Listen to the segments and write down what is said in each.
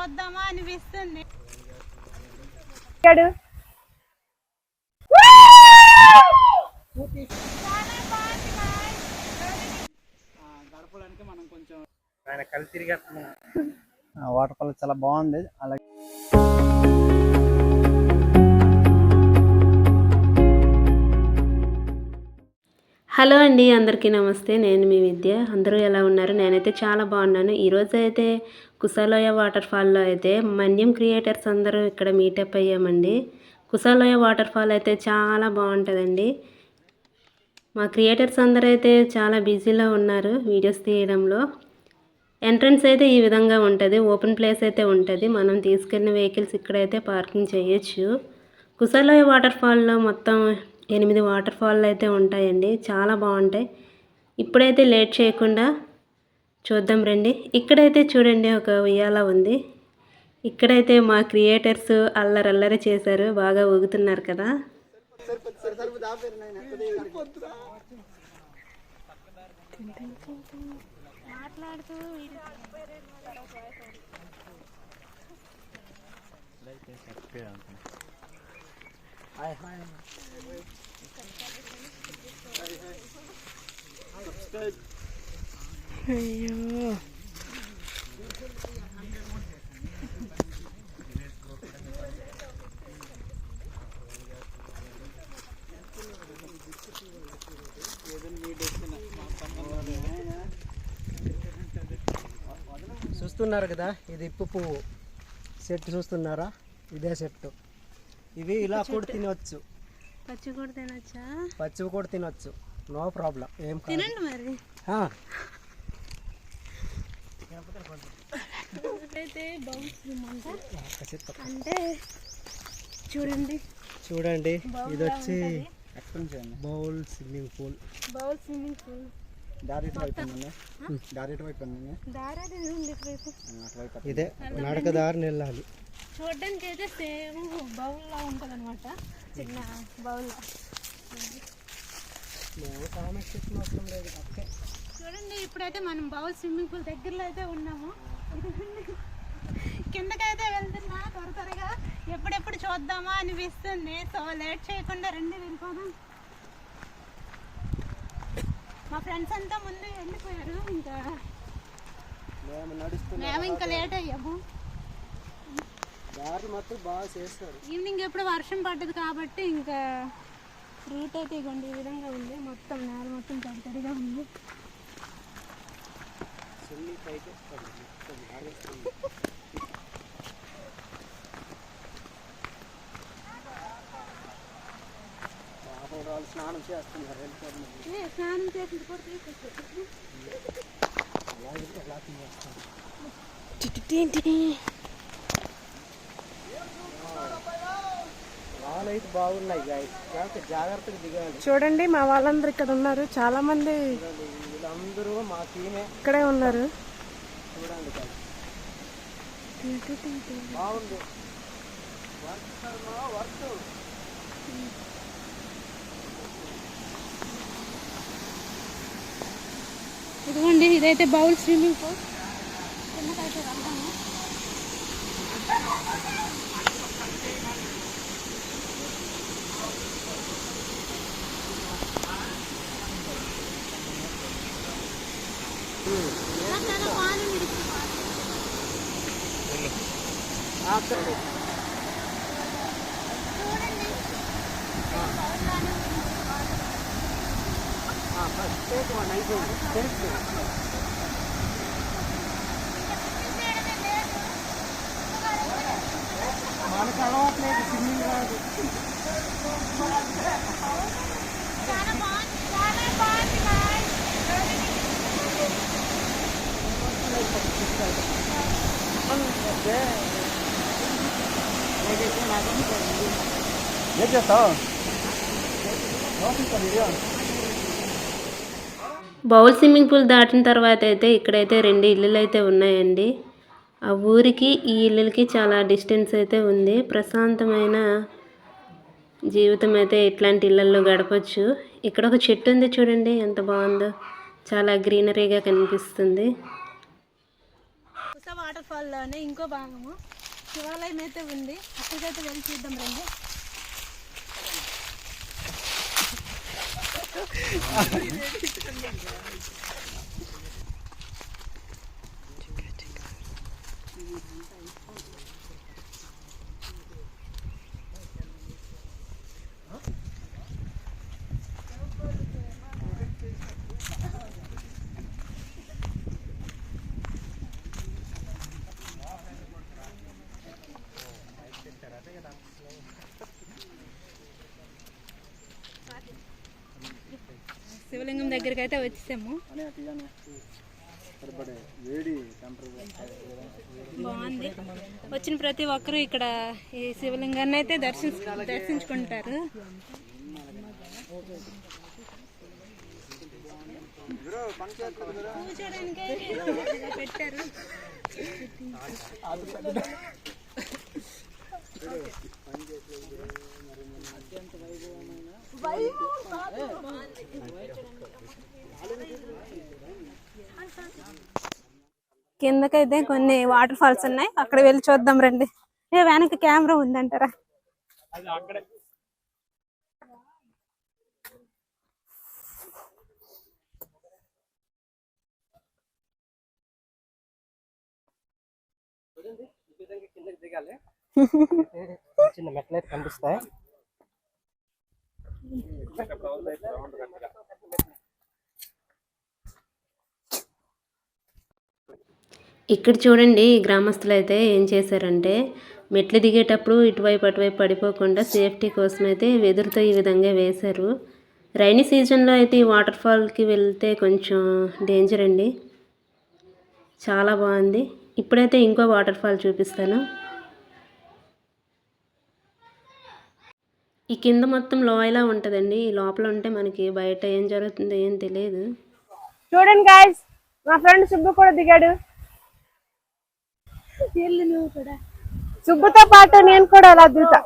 చూద్దామా అనిపిస్తుంది. గడపడానికి మనం కొంచెం ఆయన కలిసి తిరిగేస్తున్నాం. వాటర్ ఫాల్ చాలా బాగుంది. అలాగే హలో అండి, అందరికీ నమస్తే. నేను మీ విద్య. అందరూ ఎలా ఉన్నారు? నేనైతే చాలా బాగున్నాను. ఈరోజు అయితే కుసాలోయ వాటర్ ఫాల్లో అయితే మన్యం క్రియేటర్స్ అందరూ ఇక్కడ మీటప్ అయ్యామండి. కుసాలోయ వాటర్ ఫాల్ అయితే చాలా బాగుంటుందండి. మా క్రియేటర్స్ అందరూ అయితే చాలా బిజీలో ఉన్నారు వీడియోస్ తీయడంలో. ఎంట్రన్స్ అయితే ఈ విధంగా ఉంటుంది. ఓపెన్ ప్లేస్ అయితే ఉంటుంది. మనం తీసుకెళ్ళిన వెహికల్స్ ఇక్కడైతే పార్కింగ్ చేయొచ్చు. కుసాలోయ వాటర్ ఫాల్లో మొత్తం 8 వాటర్ ఫాల్ అయితే ఉంటాయండి. చాలా బాగుంటాయి. ఇప్పుడైతే లేట్ చేయకుండా చూద్దాం రండి. ఇక్కడైతే చూడండి ఒక ఉయ్యాల ఉంది. ఇక్కడైతే మా క్రియేటర్స్ అల్లరల్లరి చేశారు. బాగా ఊగుతున్నారు కదా. అయ్యో చూస్తున్నారు కదా, ఇది ఇప్పు పువ్వు సెట్ చూస్తున్నారా? ఇదే సెట్. ఇవి ఇలా కూడా తినవచ్చు. పచ్చి కూడా తినొచ్చా? పచ్చివి కూడా తినొచ్చు, నో ప్రాబ్లం. ఏం తినండి మరి. అంటే చూడండి చూడండి, ఇది వచ్చి బౌల్ స్విమ్మింగ్ పూల్. ఇదే నడక దారిని వెళ్ళాలి. చూడడానికి అయితే సేమ్ బౌల్ లా ఉంటుంది అనమాట. చిన్న బౌల్ చూడండి. ఇప్పుడైతే మనం బౌల్ స్విమ్మింగ్ పూల్ దగ్గరలో అయితే ఉన్నాము. కిందకైతే వెళ్తున్నా త్వరగా. ఎప్పుడెప్పుడు చూద్దామా అనిపిస్తుంది. సో లేట్ చేయకుండా రండి వెళ్ళిపోదాం. మా ఫ్రెండ్స్ అంతా ముందు వెళ్ళిపోయారు. ఇంకా మేము ఇంకా లేట్ అయ్యాము. బాగా చేస్తారు. ఈవినింగ్ ఎప్పుడు వర్షం పడ్డది కాబట్టి ఇంకా రూట్ అయితే ఇగోండి ఈ విధంగా ఉంది. మొత్తం నేల మొత్తం తడితడిగా ఉంది. స్నానం చేస్తున్నారు. స్నానం చేసింది కూడా అయితే బాగున్నాయి. జాగ్రత్తగా దిగాలి. చూడండి, మా వాళ్ళందరూ ఇక్కడ ఉన్నారు. చాలా మంది వీళ్ళందరూ మా టీమే ఇక్కడే ఉన్నారు. చూడండి, బాగుంది. ఇదిగోండి, ఇదైతే బౌల్ స్విమ్మింగ్ పూల్. కిందకైతే వెళ్దాము. మనకు అలవాట్లేదు స్విమ్మింగ్ రాదు. ఏం చేస్తావు? బౌల్ స్విమ్మింగ్ పూల్ దాటిన తర్వాత అయితే ఇక్కడైతే 2 ఇల్లులు అయితే ఉన్నాయండి. ఆ ఊరికి ఈ ఇల్లులకి చాలా డిస్టెన్స్ అయితే ఉంది. ప్రశాంతమైన జీవితం అయితే ఇట్లాంటి ఇళ్ళల్లో గడపచ్చు. ఇక్కడ ఒక చెట్టు ఉంది చూడండి, ఎంత బాగుందో. చాలా గ్రీనరీగా కనిపిస్తుంది. వాటర్ ఫాల్లోనే ఇంకో భాగము శివాలయం అయితే ఉంది. అక్కడికైతే వెళ్ళి చూద్దాం రండి. శివలింగం దగ్గరికి అయితే వచ్చేసాము. బాగుంది. వచ్చిన ప్రతి ఒక్కరు ఇక్కడ ఈ శివలింగాన్ని అయితే దర్శించుకుంటారు. కూర్చోడానికి పెట్టారు. కిందకైతే కొన్ని వాటర్ ఫాల్స్ ఉన్నాయి, అక్కడ వెళ్ళి చూద్దాం రండి. వెనక కెమెరా ఉందంటారా? చిన్న మెట్లయితే కనిపిస్తాయి. ఇక్కడ చూడండి, గ్రామస్తులు అయితే ఏం చేశారంటే మెట్లు దిగేటప్పుడు ఇటువైపు అటువైపు పడిపోకుండా సేఫ్టీ కోసం అయితే వెదురుతో ఈ విధంగా వేశారు. రైనీ సీజన్లో అయితే ఈ వాటర్ ఫాల్కి వెళ్తే కొంచెం డేంజర్ అండి. చాలా బాగుంది. ఇప్పుడైతే ఇంకో వాటర్ ఫాల్ చూపిస్తాను. ఈ కింద మొత్తం లోయలా ఉంటుందండి. ఈ లోపల ఉంటే మనకి బయట ఏం జరుగుతుందో ఏం తెలియదు. చూడండి గాయ్స్, మా ఫ్రెండ్ సుబ్బు కూడా దిగాడు. నువ్వు కూడా సుబ్బుతో పాటు నేను కూడా అలా దిగుతా.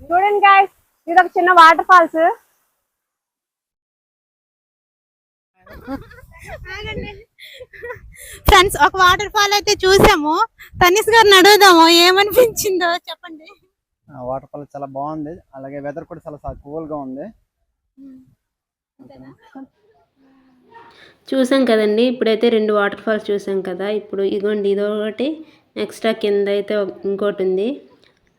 చూడండి గాయ్స్, ఇది ఒక చిన్న వాటర్ ఫాల్స్. ఫ్రెండ్స్, ఒక వాటర్ ఫాల్ అయితే చూసాము. తనీష్ గారిని అడుగుదాము ఏమనిపించిందో చెప్పండి. వాటర్ ఫాల్ చాలా బాగుంది, అలాగే వెదర్ కూడా చాలా కూల్ గా ఉంది. చూసాం కదండి, ఇప్పుడైతే 2 వాటర్ ఫాల్స్ చూసాం కదా. ఇప్పుడు ఇగోండి ఇదొకటి, నెక్స్ట్ ఆ కింద అయితే ఇంకోటి ఉంది.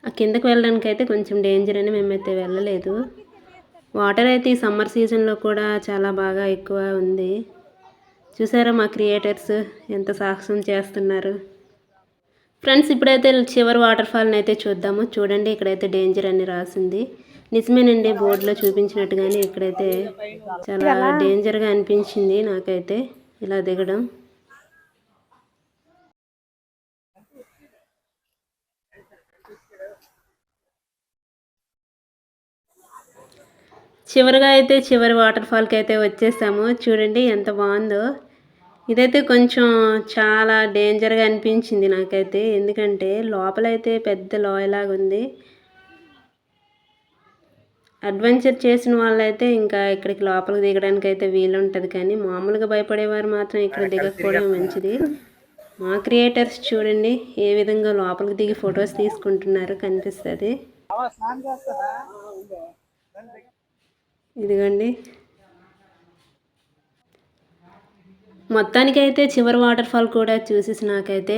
ఆ కిందకి వెళ్ళడానికి అయితే కొంచెం డేంజర్ అని మేమైతే వెళ్ళలేదు. వాటర్ అయితే ఈ సమ్మర్ సీజన్లో కూడా చాలా బాగా ఎక్కువ ఉంది. చూసారా మా క్రియేటర్స్ ఎంత సాహసం చేస్తున్నారు. ఫ్రెండ్స్, ఇప్పుడైతే చివరి వాటర్ ఫాల్ని అయితే చూద్దాము. చూడండి, ఇక్కడైతే డేంజర్ అని రాసింది. నిజమేనండి, బోర్డులో చూపించినట్టుగానే ఇక్కడైతే చాలా డేంజర్గా అనిపించింది నాకైతే ఇలా దిగడం. చివరిగా అయితే చివరి వాటర్ ఫాల్కి అయితే వచ్చేసాము. చూడండి ఎంత బాగుందో. ఇదైతే కొంచెం చాలా డేంజర్గా అనిపించింది నాకైతే, ఎందుకంటే లోపలైతే పెద్ద లోయలాగా ఉంది. అడ్వెంచర్ చేసిన వాళ్ళైతే ఇంకా ఇక్కడికి లోపలికి దిగడానికి అయితే వీలు ఉంటుంది, కానీ మామూలుగా భయపడేవారు మాత్రం ఇక్కడ దిగకపోవడం మంచిది. మా క్రియేటర్స్ చూడండి ఏ విధంగా లోపలికి దిగి ఫొటోస్ తీసుకుంటున్నారు కనిపిస్తుంది. ఇదిగోండి, మొత్తానికైతే చివరి వాటర్ ఫాల్ కూడా చూసేసి నాకైతే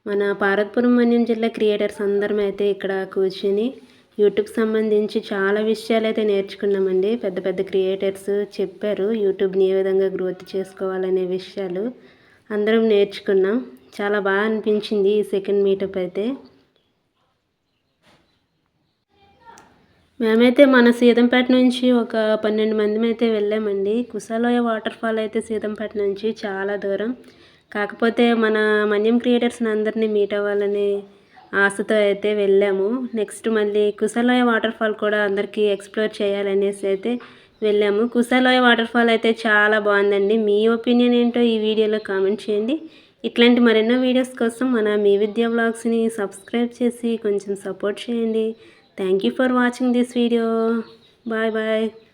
మన పార్వతీపురం మన్యం జిల్లా క్రియేటర్స్ అందరం అయితే ఇక్కడ కూర్చుని యూట్యూబ్ సంబంధించి చాలా విషయాలు అయితే నేర్చుకున్నామండి. పెద్ద పెద్ద క్రియేటర్స్ చెప్పారు యూట్యూబ్ని ఏ విధంగా గ్రోత్ చేసుకోవాలనే విషయాలు అందరం నేర్చుకున్నాం. చాలా బాగా అనిపించింది ఈ సెకండ్ మీటప్ అయితే. మేమైతే మన సీతంపేట నుంచి ఒక 12 మంది అయితే వెళ్ళామండి. కుసాలోయ వాటర్ ఫాల్ అయితే సీతంపేట నుంచి చాలా దూరం. కాకపోతే మన మన్యం క్రియేటర్స్ని అందరినీ మీట్ అవ్వాలని ఆశతో అయితే వెళ్ళాము. నెక్స్ట్ మళ్ళీ కుసాలోయ వాటర్ ఫాల్ కూడా అందరికీ ఎక్స్ప్లోర్ చేయాలనేసి అయితే వెళ్ళాము. కుసాలోయ వాటర్ ఫాల్ అయితే చాలా బాగుందండి. మీ ఒపీనియన్ ఏంటో ఈ వీడియోలో కామెంట్ చేయండి. ఇట్లాంటి మరెన్నో వీడియోస్ కోసం మన మీ విద్యా వ్లాగ్స్ని సబ్స్క్రైబ్ చేసి కొంచెం సపోర్ట్ చేయండి. Thank you for watching this video. Bye bye.